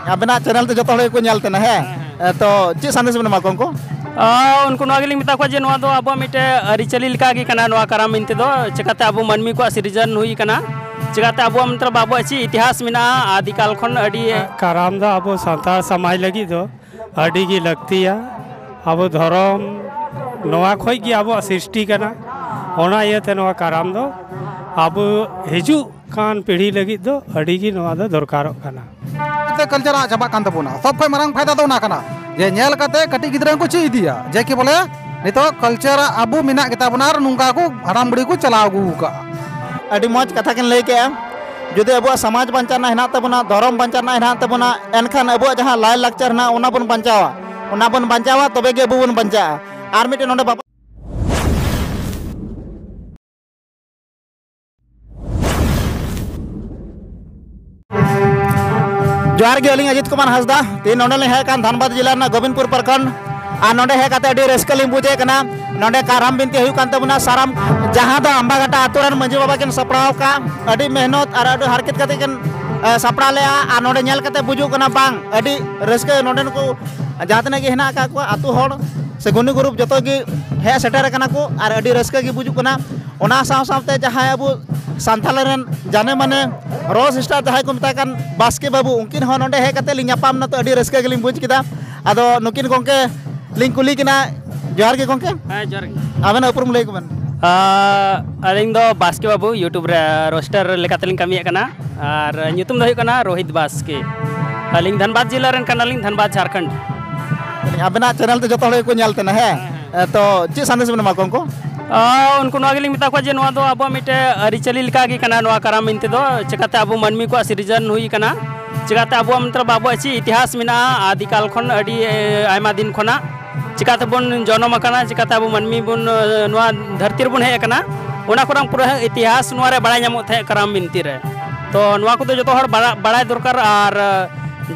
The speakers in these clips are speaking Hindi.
abena channel te joto hore ko nyal tena he to che sandes bena makon ko उनको नगली मिता को जे नवा दो अब मिटे अरिचली लिका की कना नवा कराम मिनते दो चिकाते अब मनमी को सिरजन हुई कना चिकाते अब मतलब अब अच्छी इतिहास मिना आदिकाल खन अडी कराम दो अब संताल समाज लगी दो अडी की लगती है अब धर्म नवा खोई की अब सृष्टि कना होना ये ते नवा कराम दो अब हिजू कान पीढ़ी लगी दो अडी की नवा दो दरकारो कना कल्चर चाबा कान तबोना सब खय मारंग फायदा दो ना कना जे नेल कते कटी गिद्रा को ची दिया जे कि बोले नितो कल्चर आबू मिना गेता बना और नुंगा को हराम बुड़ी को चला आगू का अडी मौज कथा किन लई के जुदि अब समाज बंचाना हेना तबना धर्म बंचाना हेना तबना एनखान अब जहां लाय लक्चर ना ओना बन बंचावा तबे गे अबू बन बंचा आर मिटे नोंडे बाबा जोहार गे अलिंग अजित कुमार हंसदा तीन नोंडे ले है कान धनबाद जिला ना गोविंदपुर प्रखंड आ नोंडे है काते अडी रेस्कलिंग बुझे कना नोंडे काराम बिनती हुई कान तबना साराम जहां दा अंबाघाटा आतुरन मंजी बाबा किन सपड़ाव का अडी मेहनत और अडी हरकत कते किन सपड़ा ले आ नोंडे नेल कते बुझु कना बांग अडी रेस्के नोंडे को जहातने के हेना का को आतु होड़ से गुनी ग्रुप जतो गी हे सेटर कना को और अडी रेस्के गी बुझु कना ओना साव सावते जहां अबु सांथाल रेन जाने माने रोज स्टार जहां को मता कान बास्के बाबू उनकिन हो नोंडे हे कते लिंग अपाम न तो अडी रेस्के गे लिंग बुझ किदा आदो नुकिन गोंके लिंग कुली किना जोहार गे गोंके हां जोहार गे आबेन उपरुम लई कोबन अलिंग दो बास्के बाबू यूट्यूब रे रोस्टर लेकातलिंग कमिया कना और ᱧᱩᱛᱩᱢ ᱫᱚ ᱦᱩᱭᱩᱜ ᱠᱟᱱᱟ रोहित बास्के अलिंग धनबाद जिला रेन कनालिंग धनबाद झारखंड आबेना चैनल ते जतो हळे को ᱧᱮᱞ तena हे तो चे संदेश बन माकों को उनको नगली मिता को जे नवा दो अब मिटे अरिचली लिका की कना नवा कराम मिनते दो चिकाते अब मनमी को सिरजन हुई कना चिकाते अब मतलब अब अच्छी इतिहास मिना आदिकाल खन अडी आयमा दिन खना चिकाते बन जन्म कना चिकाते अब मनमी बन नवा धरती रे बन हे कना ओना कोरंग पूरा इतिहास नवा रे बड़ाय ᱧᱟᱢᱚᱜ थे कराम मिनती रे तो नवा को जो हर बड़ाय दरकार और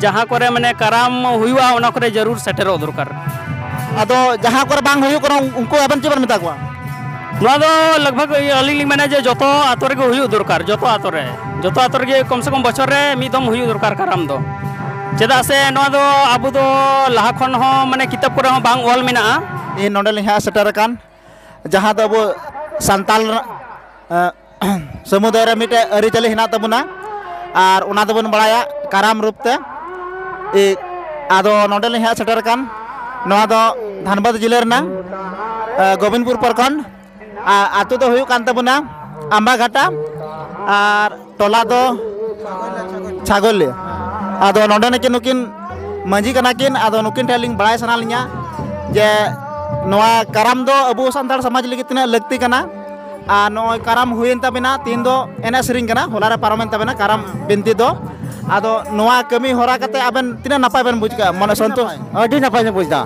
जहाँ को माने कराम हुआ ओना को जरूर सेटेरो दरकार आदो जहाँ को बांग हुई करो उनको अपन चेबन मिता को नवा दो लगभग अलिंग माने जे जतो आतो रे हुई दरकार जतो आतो रे कम से कम बछर रे मिदम हुई दरकार कराम दो चेदा से नवा दो आबु दो लाहा खन हो माने किताब को बांग ऑल मेना इ नोंडे लिहा सेटर कान जहाँ दो अब संताल समुदाय रे मिटे अरिचली हिना तबुना और उना दबन बड़ाया कराम रूपते इ आदो नोंडे लिहा सेटर कान नवा दो धनबाद जिला रेना गोविंदपुर प्रखंड आतु दो हुई कान तबुना अंबाघाटा और टोला दो छागोली आदो नोंडे ने नुकिन मंजी कना किन आदो नुकिन टेलिंग बड़ाय सना लिया जे नवा कराम दो अबु संताल समाज लगी तना लगती कना आ नोय कराम हुइन तबेना तीन दो एना सरिंग कना होला रे पारमेन तबेना कराम बिनती दो आदो नवा कमी होरा कते आबेन तिना नपाय बेन बुझका मन संतोष अडी नपाय ने बुझदा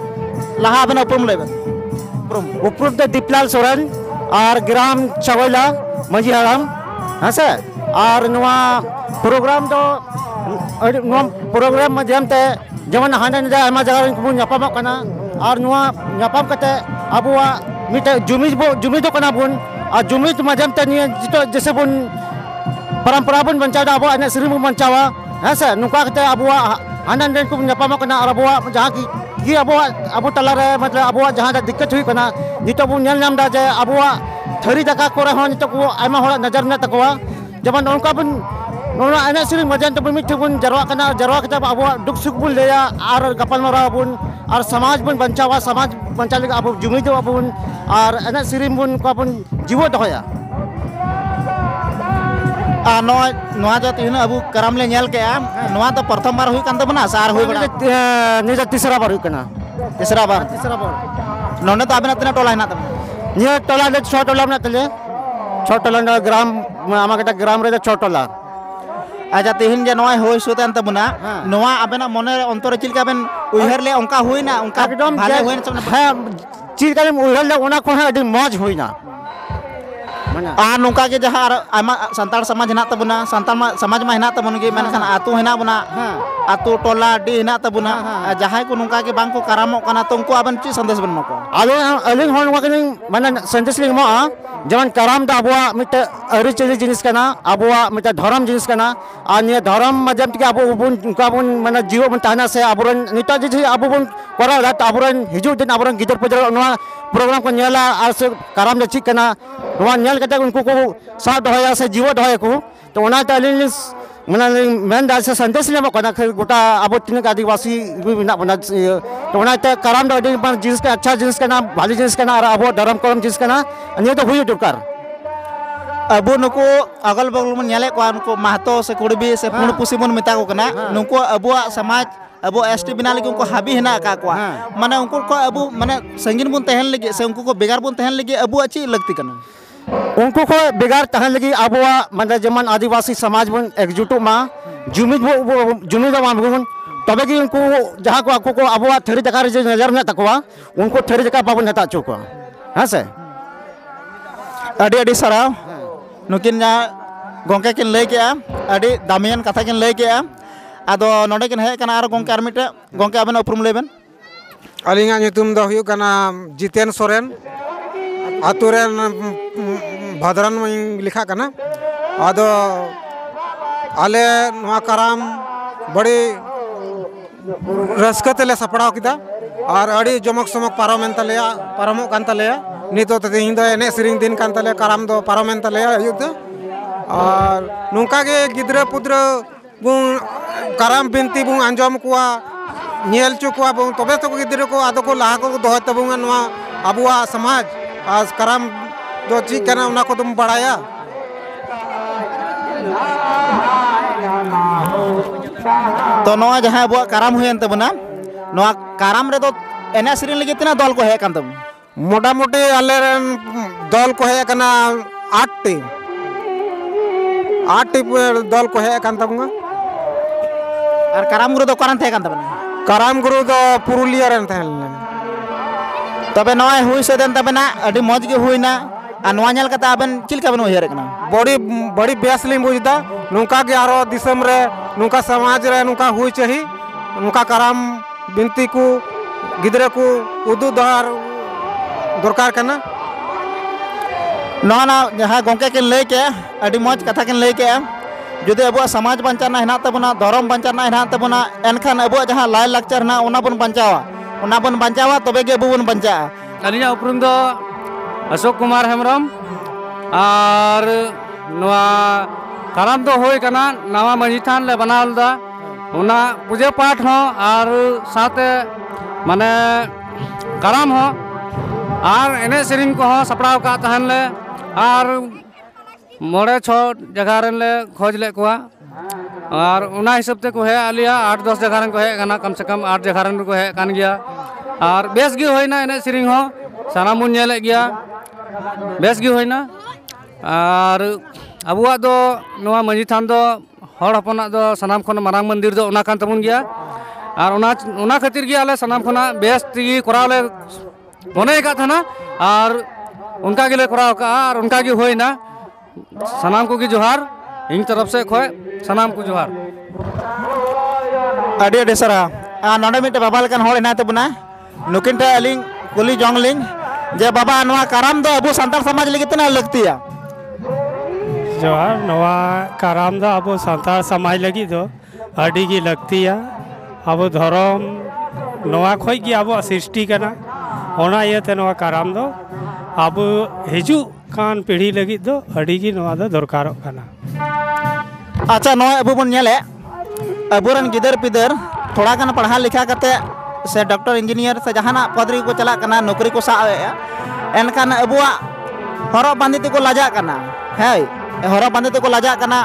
लाहा आबेन उपरुम लेबेन उपरुम ते दीपलाल सोरेन और ग्राम चगोला मंजी हराम हसे और नवा प्रोग्राम दो नवा प्रोग्राम माध्यम ते जेमन हाने ने आमा जगह को ᱧᱟᱯᱟᱢᱚᱜ कना और नवा ᱧᱟᱯᱟᱢ कते अबुआ मिटे जुमिद कना बुन और जुमिद माध्यम ते निया जितो जैसे बुन परंपरा बुन बंचावा अबुआ एने सेरी बुन बंचावा हसे नुका कते अबुआ हाने ने को ᱧᱟᱯᱟᱢᱚᱜ कना और अबुआ जहां की अबुआ अबु तला रे मतलब अबुआ जहां दिक्कत हुई कना नितो बुन नेल नाम दा जे अबुआ थरी दाका कोरे हो नितो को आयमा होड़ा नजर ने तकवा जबन उनका बुन नोना एने सेरी माध्यम ते बुन मिठे बुन जरवा कना जरवा कते अबुआ दुख सुख बुन लेया और गपल मरा बुन और समाज बन बंचावा समाज बंचा लगे अब जुमिद अबुन और एने सेरी बुन को अपन जीवो दहया नवा जो तीन अबु कराम ले नेल के नवा तो प्रथम बार हुई कान तबना सार हुई बड़ा निजा तीसरा बार हुई कना तीसरा बार नोने तो आबेना तना टोला हिना तब ये टोला ले 6 टोला में तले 6 टोला ग्राम आमागटा ग्राम रे 6 टोला अच्छा तीन जे नवा होय सुतेन तबना नवा आबेना मने अंतर चिलका बेन उहर ले उनका हुईना उनका एकदम भाले हुईना हां चिलका ले उहर ले ओना को अडी मौज हुईना Ar nungka ke jahar ama santal samaj henak tabuna santal samaj ma henak tabun ge menkan atu henak buna atu tola di henak tabuna jahai ko nungka ke bangko karamok kana tungku aban ci sandes ben mako alo aling hon wakin mana sendes ling mo jeman karam da abua mite ariceli jinis kana abua mite dharam jinis kana ania dharam majam tike abu bun ka bun mana jiwa bun tahna se aburan nita ji abu bun kora lat aburan hiju din aburan gider pejal noa program ko nyala as karam da chik kana noa nyal kata unku ko sa dohaya se jiwa dohaya ko to ona ta aling mana men da se sendes le mo kana gota abu tin आदिवासी बिना बना तो ona ta karam da din जिनिस का अच्छा जिनिस kana bhali जिनिस kana ar abu dharam karam जिनिस kana ania to hui dukar abu nuku agal bagul mun nyale ko nuku mahto se kurbi se pun pusi mun meta ko kana nuku abuak samaj abu ST bina lagi unko habi hena ka ko mana unko ko abu mana sangin bun tehen lagi se unko ko begar bun tehen lagi abu achi लगती kana उनको को बेगार तहन लगी आबुआ मतलब जमन आदिवासी समाज बन एकजुटो मा जुमिद जुमिद मा बन तबे कि उनको जहां को आको को आबुआ थरी जगह रे नजर में तकवा उनको थरी जगह बाबन हता चुका हां से adi adi sarau nukin nya gongke kin lay ke adi damian katha kin lay ke ado nonde kin he kana ar gongke ar mite gongke aben uprum leben alinga nyutum do huyu kana Jiten Soren aturen bhadran में लिखा करना आदो आले नवा कराम बड़ी रस्कते ले सपड़ाव किदा और अड़ी जमक समक पारमेन तलेया पारमो कान तलेया नितो ते हिंदो एने सिरिंग दिन कान तले कराम दो पारमेन तलेया युद्ध और नुका के गिद्रे पुद्र बुं कराम बिनती बुं अंजम कुआ नियल चुकुआ बुं तबे तो गिद्रे को आदो को लाहा को दोह तबुंगा नवा आबुआ समाज आज कराम दो चीज करना उना को तुम बढ़ाया तो नवा जहां अबुआ काराम हुयन तबना नवा काराम रे तो एने सिरिन लगी तना दल को हे कान तब मोटा मोटी आले दल को है कना 8 टी दल को है कान तबंगा और काराम गुरु तो करन थे कान तबना कराम गुरु तो पुरुलिया रन थे तबे नवा हुई से देन तबना अडी मौज के हुईना आ नवा नेल कता अबन चिलका बन होयर कना बड़ी बड़ी बेस लिम बुझदा नुका के आरो दिसम रे नुका समाज रे नुका हुई चाही नुका कराम बिनती को गिदरे को उदु दर दरकार कना नवा ना जहां गोंके के लय के अडी मौज कथा के लय के जुदे अबुआ समाज बंचाना हेना तबना धर्म बंचाना हेना तबना एनखान अबुआ जहां लाय लाक्चर ना ओना बन बंचावा तबे गे अबु बन बंचा अलिया उपरुम दो अशोक कुमार हेमरम और नवा कराम दो होय कना नवा मंजी थान ले बनावल दा उना पूजा पाठ हो और साथे माने कराम हो और एने सेरिंग को हो सपड़ाव का तहन ले और मोड़े 6 जगह रन ले खोज ले कुआ और उना हिसाब ते को है आलिया 8-10 जगह रन को है कना कम से कम 8 जगह रन को है कान गया और बेस गी होइना एने सेरिंग हो सानामुन नेले गया बेस गी होइना और अबुआ दो नवा मंजी थान दो हर हपना दो सनाम खन मारांग मंदिर दो उना कान तबुन गया और उना खातिर गया आले सनाम खना बेस ती करावले मने का था ना और उनका के लिए कराव का और उनका की होइना सनाम को की जोहार इन तरफ से खोए सनाम को जोहार अडी अडी सरा नोडे मिटे बाबा लेकन होड़ हेना तबना नुकिन टे अलिंग कुली जोंग लिंग जे बाबा नवा कराम दो अबु संताल समाज लगी तना लगतिया जोहार नवा कराम दो अबु संताल समाज लगी दो अडी की लगतिया अबु धर्म नवा खोई की अबु सृष्टि कना ओना इयते नवा कराम दो अबु हिजु कान पीढ़ी लगी दो अडी की नवा दो दरकारो कना अच्छा नवा अबु बन नेले अबुरन गिदर पिदर थोड़ा कन पढ़ा लिखा करते से डॉक्टर इंजीनियर से जहाना पदरी को चला कना नौकरी को सावे एनखान अबुआ हरो बांधते को लाजा कना है हरो बांधते को लाजा कना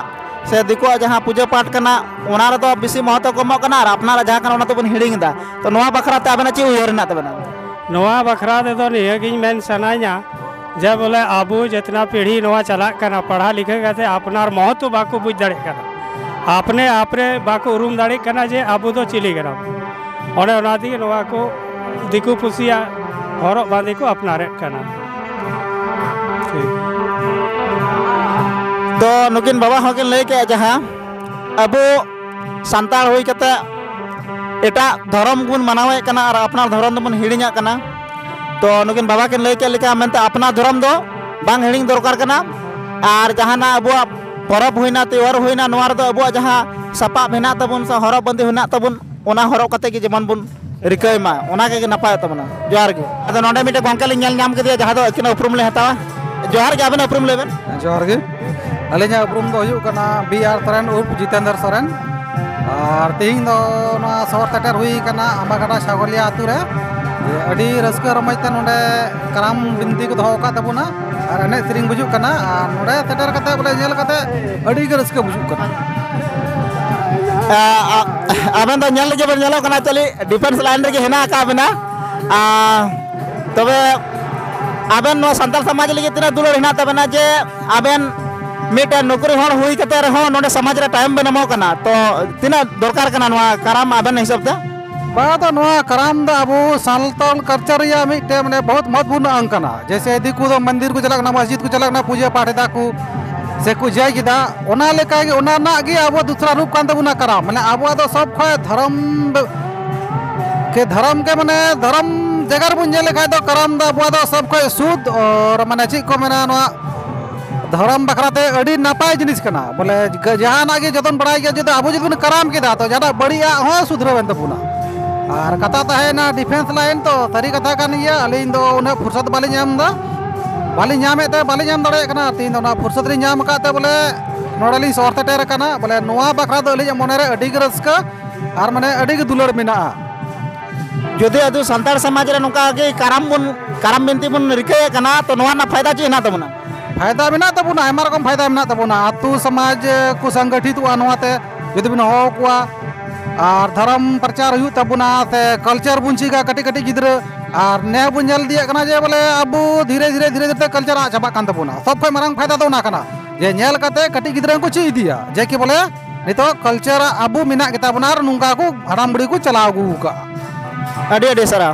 से दिको जहां पूजा पाठ कना ओना रे तो बेसी महत्व को कना और अपना जहां कना ओना तो बन हिडिंग दा तो नवा बखरा ते आबेना ची उयर ना तबना नवा बखरा दे दो निया गिन मेन सनाया जे बोले आबू जितना पीढ़ी नवा चला कना पढ़ा लिखे गते अपनार महत्व बाको बुझ दड़े कना आपने आपरे बाको उरुम दड़े कना जे आबू तो चिली कना ओने ओना दी नवा को दिकु पुसिया हरो बांधे को अपनारे कना तो नुकिन बाबा होकिन लay के जहाँ अबो संताल हुई कते एटा धर्म बन मनावे कना और अपना धर्म दो बन हिड़िया कना तो नुकिन बाबा किन लay के लेका मेनते अपना धर्म दो बांग हिड़िंग दरकार कना और जहाँ अबो परब हुईना त्योहार हुईना नोआर दो अबो जहाँ सपाब हेना तबुन सा हरब बंदी हेना तबुन ओना हरब कते कि जेमन बुन रिकाय मा ओना के नपाय तबना जोहार गे अदो नोंडे मिटे गोंके लिं नेल नाम केदिया जहाँ दो अकिन उपरुम ले हतावा जोहार गे आबेन उपरुम लेबेन जोहार गे अलिया उपरुम दो हुयु कना बीआर सोरेन उर्फ जितेंद्र सोरेन और तेहिं दो ना सवर सेटर हुई कना आमागड़ा छागलिया आतु रे अडी रस्का रमजते नोंडे कराम बिनती को दोहो का तबुना और एने सेरिंग बुजुक कना नोंडे सेटर कते बोले नेल कते अडी गे रस्का बुजुक कना आबेन दो नेल जेबेन नेलो कना चली डिफेंस लाइन रे हेना का बना तबे आबेन नो संताल समाज लगे तिना दुलर हेना तबना जे आबेन मिटे नौकरी हर हुई कते रहो नोंडे समाज रे टाइम बेन एमो कना तो तिना दरकार कना नोआ कराम आबेन हिसाब ते बात नोआ कराम दा अबो सालतल कल्चर या मिटे माने बहुत महत्वपूर्ण अंग कना जैसे दिकु दो मंदिर को चलक ना मस्जिद को चलक ना पूजा पाठ दा को से को जाय किदा ओना लेका गे ओना ना गे अबो दूसरा रूप कान तबुना कराम माने अबो दो सब खय धर्म के माने धर्म जगह बुन जे लेका दो कराम दा अबो दो सब खय शुद्ध और माने ची को मेना नोआ धर्म बखराते अड़ी नापाय जिनिस कना बोले जहाँ ना गे जतन बड़ाई गया जो अबो जब कराम किदा तो जाना बढ़िया हो सुधरवेन तबुना और कथा तहे ना डिफेंस लाइन तो सारी कथा कान गया अलिन दो उन्हें फुर्सत बाली नाम दा बाली नामेते बाली नाम दाड़े कना तीन दो ना फुर्सत री नाम काते बोले नोडली सौर सेटेर कना बोले नोआ बखरा दो अलिन मोने रे अडी गे रस्का और माने अडी गे दुलर मेना जदि अदु संताल समाज रे नोका गे कराम बिनती बुन रिकाय कना तो नोआ ना फायदा ची हेना तबना फायदा मेना तबुना आयमा रकम फायदा मेना तबुना आतु समाज को संगठित हुआ नोआते जदि बिन हो कुआ और धर्म प्रचार हुई तबुना से कल्चर बुन चिगा कटी कटी गिद्र और ने बुन जल दिया कना जे बोले अबो धीरे धीरे कल्चर आ चाबा कान तबुना सब खय मारंग फायदा दो ना कना जे नेल कते कटी गिद्र को ची दिया जे कि बोले नितो कल्चर अबो मिना के तबुना नुंगा को हराम बड़ी को चलाव गु का अडी अडी सरा